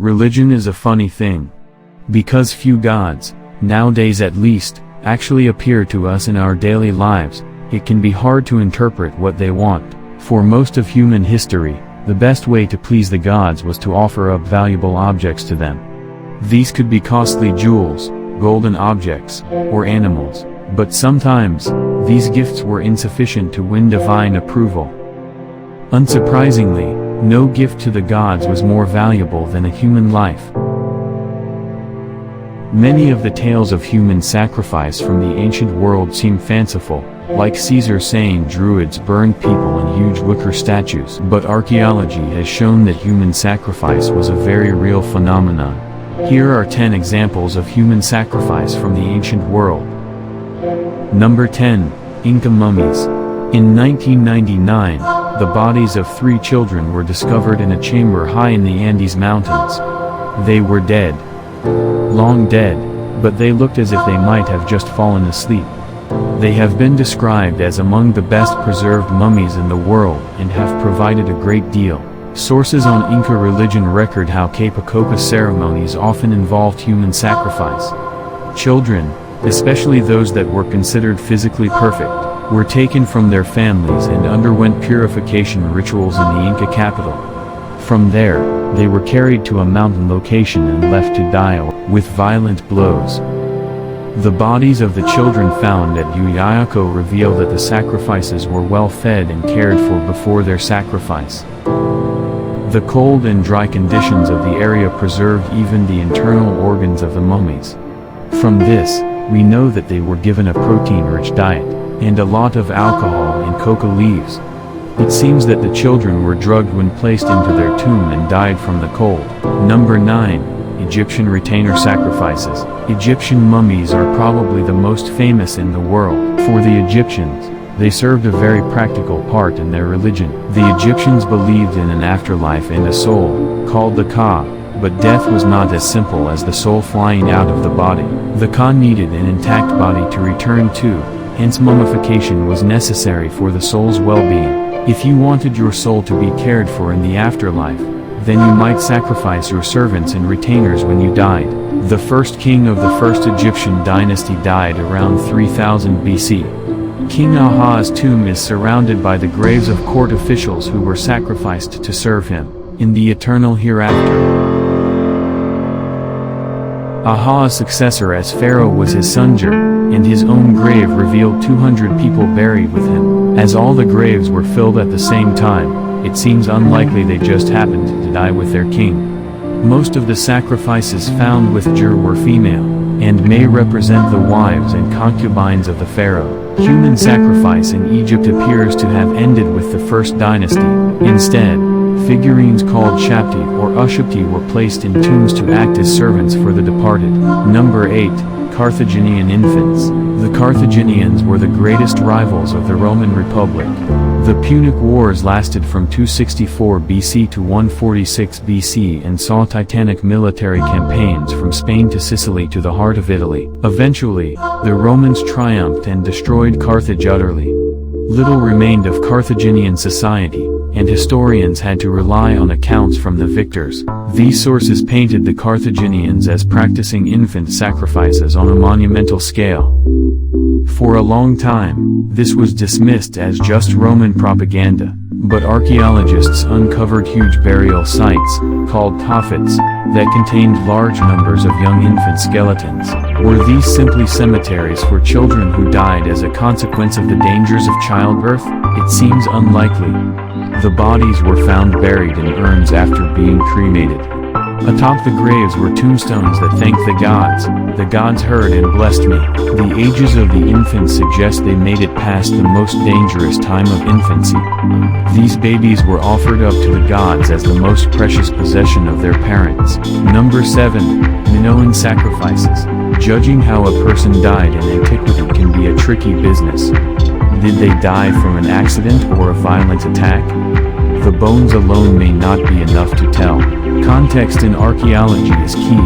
Religion is a funny thing. Because few gods, nowadays at least, actually appear to us in our daily lives, it can be hard to interpret what they want. For most of human history, the best way to please the gods was to offer up valuable objects to them. These could be costly jewels, golden objects, or animals, but sometimes, these gifts were insufficient to win divine approval. Unsurprisingly, no gift to the gods was more valuable than a human life. Many of the tales of human sacrifice from the ancient world seem fanciful, like Caesar saying Druids burned people in huge wicker statues. But archaeology has shown that human sacrifice was a very real phenomenon. Here are 10 examples of human sacrifice from the ancient world. Number 10. Inca mummies. In 1999, the bodies of 3 children were discovered in a chamber high in the Andes Mountains. They were dead. Long dead, but they looked as if they might have just fallen asleep. They have been described as among the best preserved mummies in the world and have provided a great deal. Sources on Inca religion record how Capacopa ceremonies often involved human sacrifice. Children, especially those that were considered physically perfect, were taken from their families and underwent purification rituals in the Inca capital. From there, they were carried to a mountain location and left to die with violent blows. The bodies of the children found at Uyayaco reveal that the sacrifices were well fed and cared for before their sacrifice. The cold and dry conditions of the area preserved even the internal organs of the mummies. From this, we know that they were given a protein-rich diet, and a lot of alcohol and coca leaves. It seems that the children were drugged when placed into their tomb and died from the cold. Number 9. Egyptian retainer sacrifices. Egyptian mummies are probably the most famous in the world. For the Egyptians, they served a very practical part in their religion. The Egyptians believed in an afterlife and a soul, called the Ka, but death was not as simple as the soul flying out of the body. The Ka needed an intact body to return to, hence mummification was necessary for the soul's well-being. If you wanted your soul to be cared for in the afterlife, then you might sacrifice your servants and retainers when you died. The first king of the first Egyptian dynasty died around 3000 BC. King Aha's tomb is surrounded by the graves of court officials who were sacrificed to serve him in the eternal hereafter. Aha's successor as pharaoh was his son Jer, and his own grave revealed 200 people buried with him. As all the graves were filled at the same time, it seems unlikely they just happened to die with their king. Most of the sacrifices found with Jer were female, and may represent the wives and concubines of the pharaoh. Human sacrifice in Egypt appears to have ended with the first dynasty. Instead, figurines called Shapti or Ushapti were placed in tombs to act as servants for the departed. Number 8. Carthaginian infants. The Carthaginians were the greatest rivals of the Roman Republic. The Punic Wars lasted from 264 BC to 146 BC and saw titanic military campaigns from Spain to Sicily to the heart of Italy. Eventually, the Romans triumphed and destroyed Carthage utterly. Little remained of Carthaginian society, and historians had to rely on accounts from the victors. These sources painted the Carthaginians as practicing infant sacrifices on a monumental scale. For a long time, this was dismissed as just Roman propaganda, but archaeologists uncovered huge burial sites, called taphets, that contained large numbers of young infant skeletons. Were these simply cemeteries for children who died as a consequence of the dangers of childbirth? It seems unlikely. The bodies were found buried in urns after being cremated. Atop the graves were tombstones that thanked the gods. The gods heard and blessed me. The ages of the infants suggest they made it past the most dangerous time of infancy. These babies were offered up to the gods as the most precious possession of their parents. Number 7. Minoan sacrifices. Judging how a person died in antiquity can be a tricky business. Did they die from an accident or a violent attack? the bones alone may not be enough to tell. Context in archaeology is key,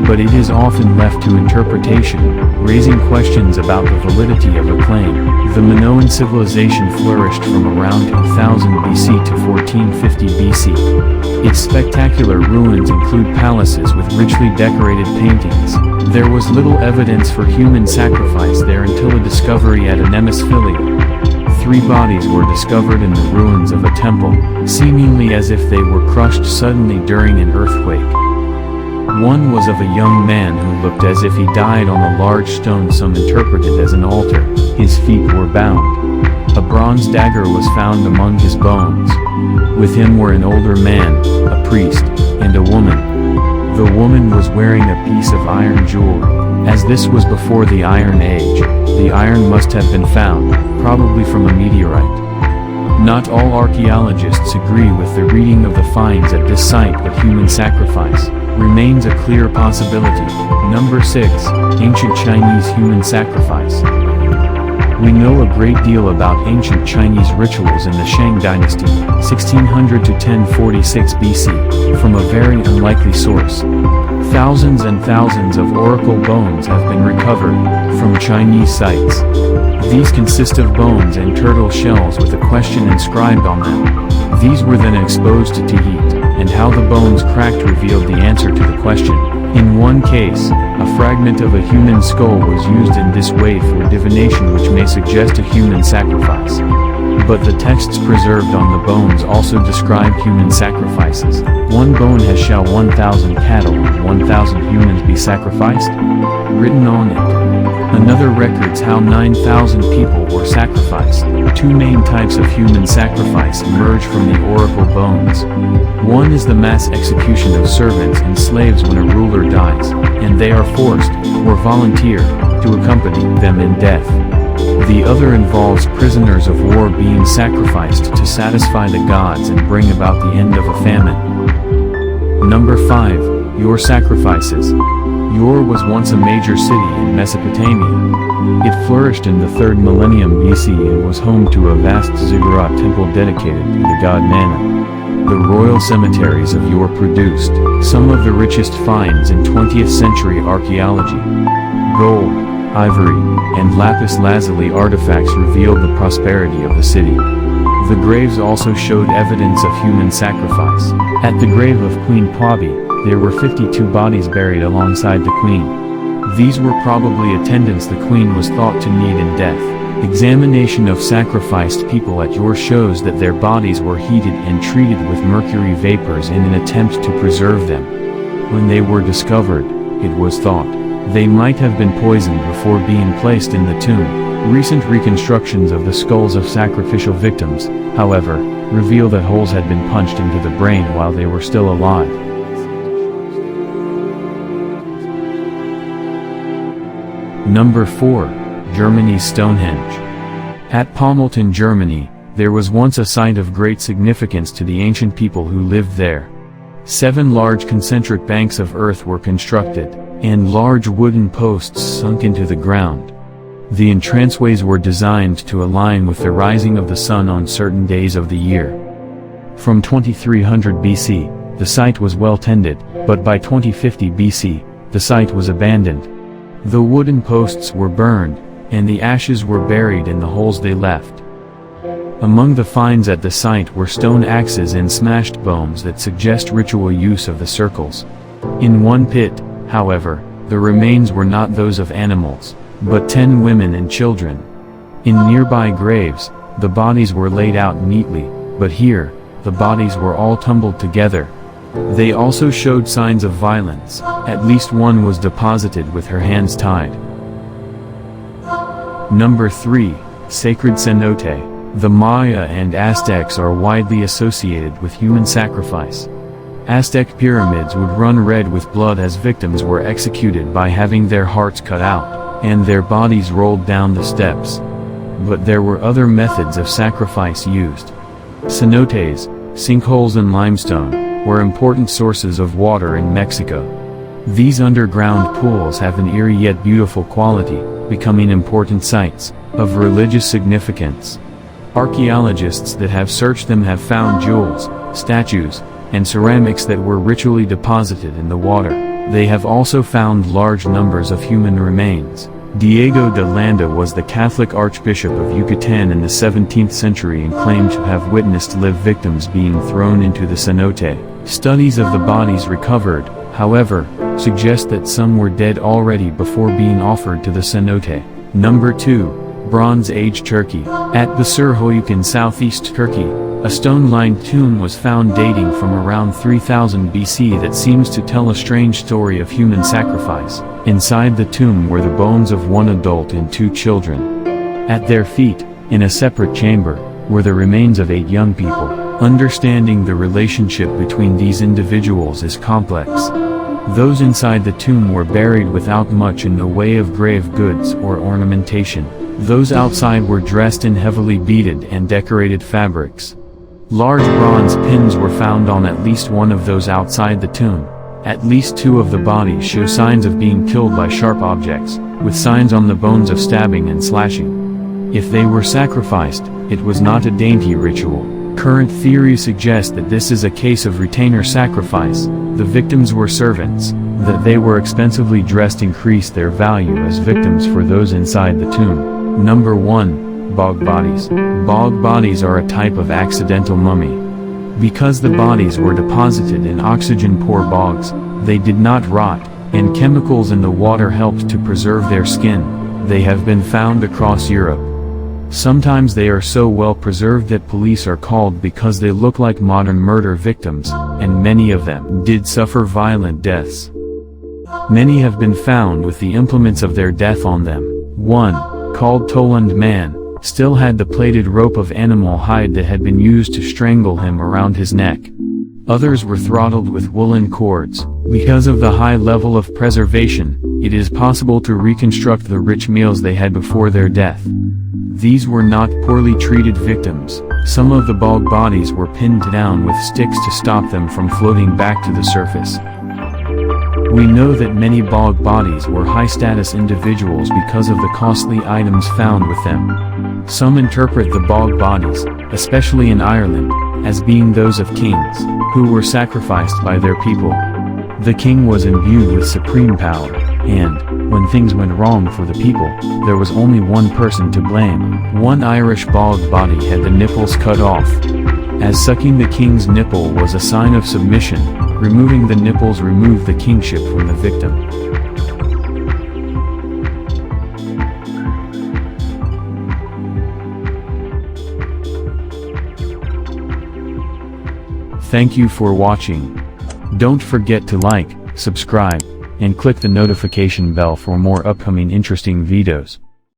but it is often left to interpretation, raising questions about the validity of a claim. The Minoan civilization flourished from around 2000 BC to 1450 BC. Its spectacular ruins include palaces with richly decorated paintings. There was little evidence for human sacrifice there until a discovery at Anemus Philae. 3 bodies were discovered in the ruins of a temple, seemingly as if they were crushed suddenly during an earthquake. One was of a young man who looked as if he died on a large stone some interpreted as an altar. His feet were bound. A bronze dagger was found among his bones. With him were an older man, a priest, and a woman. The woman was wearing a piece of iron jewelry. As this was before the Iron Age, the iron must have been found, probably from a meteorite. Not all archaeologists agree with the reading of the finds at this site, but human sacrifice remains a clear possibility. Number 6. Ancient Chinese human sacrifice. We know a great deal about ancient Chinese rituals in the Shang dynasty, 1600 to 1046 BC, from a very unlikely source. Thousands and thousands of oracle bones have been recovered from Chinese sites. These consist of bones and turtle shells with a question inscribed on them. These were then exposed to heat, and how the bones cracked revealed the answer to the question. In one case, a fragment of a human skull was used in this way for divination, which may suggest a human sacrifice. But the texts preserved on the bones also describe human sacrifices. One bone has shall 1,000 cattle and 1,000 humans be sacrificed? Written on it. Another records how 9,000 people were sacrificed. 2 main types of human sacrifice emerge from the oracle bones. One is the mass execution of servants and slaves when a ruler dies, and they are forced, or volunteer, to accompany them in death. The other involves prisoners of war being sacrificed to satisfy the gods and bring about the end of a famine. Number 5. Your sacrifices. Ur was once a major city in Mesopotamia. It flourished in the 3rd millennium BC and was home to a vast ziggurat temple dedicated to the god Mana. The royal cemeteries of Ur produced some of the richest finds in 20th century archaeology. Gold, ivory, and lapis lazuli artifacts revealed the prosperity of the city. The graves also showed evidence of human sacrifice. At the grave of Queen Pabi, there were 52 bodies buried alongside the queen. These were probably attendants the queen was thought to need in death. Examination of sacrificed people at Ur shows that their bodies were heated and treated with mercury vapors in an attempt to preserve them. When they were discovered, it was thought they might have been poisoned before being placed in the tomb. Recent reconstructions of the skulls of sacrificial victims, however, reveal that holes had been punched into the brain while they were still alive. Number 4. Germany's Stonehenge. At Pommelten, Germany, there was once a site of great significance to the ancient people who lived there. 7 large concentric banks of earth were constructed, and large wooden posts sunk into the ground. The entranceways were designed to align with the rising of the sun on certain days of the year. From 2300 BC, the site was well tended, but by 2050 BC, the site was abandoned. The wooden posts were burned, and the ashes were buried in the holes they left. Among the finds at the site were stone axes and smashed bones that suggest ritual use of the circles. In one pit, however, the remains were not those of animals, but 10 women and children. In nearby graves, the bodies were laid out neatly, but here, the bodies were all tumbled together. They also showed signs of violence. At least one was deposited with her hands tied. Number 3. Sacred cenote. The Maya and Aztecs are widely associated with human sacrifice. Aztec pyramids would run red with blood as victims were executed by having their hearts cut out, and their bodies rolled down the steps. But there were other methods of sacrifice used. Cenotes, sinkholes in limestone, were important sources of water in Mexico. These underground pools have an eerie yet beautiful quality, becoming important sites of religious significance. Archaeologists that have searched them have found jewels, statues, and ceramics that were ritually deposited in the water. They have also found large numbers of human remains. Diego de Landa was the Catholic Archbishop of Yucatan in the 17th century and claimed to have witnessed live victims being thrown into the cenote. Studies of the bodies recovered, however, suggest that some were dead already before being offered to the cenote. Number 2. Bronze Age Turkey. At Basur in southeast Turkey, a stone-lined tomb was found dating from around 3000 BC that seems to tell a strange story of human sacrifice. Inside the tomb were the bones of one adult and 2 children. At their feet, in a separate chamber, were the remains of 8 young people. Understanding the relationship between these individuals is complex. Those inside the tomb were buried without much in the way of grave goods or ornamentation. Those outside were dressed in heavily beaded and decorated fabrics. Large bronze pins were found on at least one of those outside the tomb. At least 2 of the bodies show signs of being killed by sharp objects, with signs on the bones of stabbing and slashing. If they were sacrificed, it was not a dainty ritual. Current theories suggest that this is a case of retainer sacrifice. The victims were servants. That they were expensively dressed increased their value as victims for those inside the tomb. Number 1. Bog bodies. Bog bodies are a type of accidental mummy. Because the bodies were deposited in oxygen-poor bogs, they did not rot, and chemicals in the water helped to preserve their skin. They have been found across Europe. Sometimes they are so well preserved that police are called because they look like modern murder victims, and many of them did suffer violent deaths. Many have been found with the implements of their death on them. One, called Toland Man, still had the plaited rope of animal hide that had been used to strangle him around his neck. Others were throttled with woolen cords. Because of the high level of preservation, it is possible to reconstruct the rich meals they had before their death. These were not poorly treated victims. Some of the bog bodies were pinned down with sticks to stop them from floating back to the surface. We know that many bog bodies were high-status individuals because of the costly items found with them. Some interpret the bog bodies, especially in Ireland, as being those of kings, who were sacrificed by their people. The king was imbued with supreme power, and, when things went wrong for the people, there was only one person to blame. One Irish bog body had the nipples cut off. As sucking the king's nipple was a sign of submission, removing the nipples removed the kingship from the victim. Thank you for watching. Don't forget to like, subscribe, and click the notification bell for more upcoming interesting videos.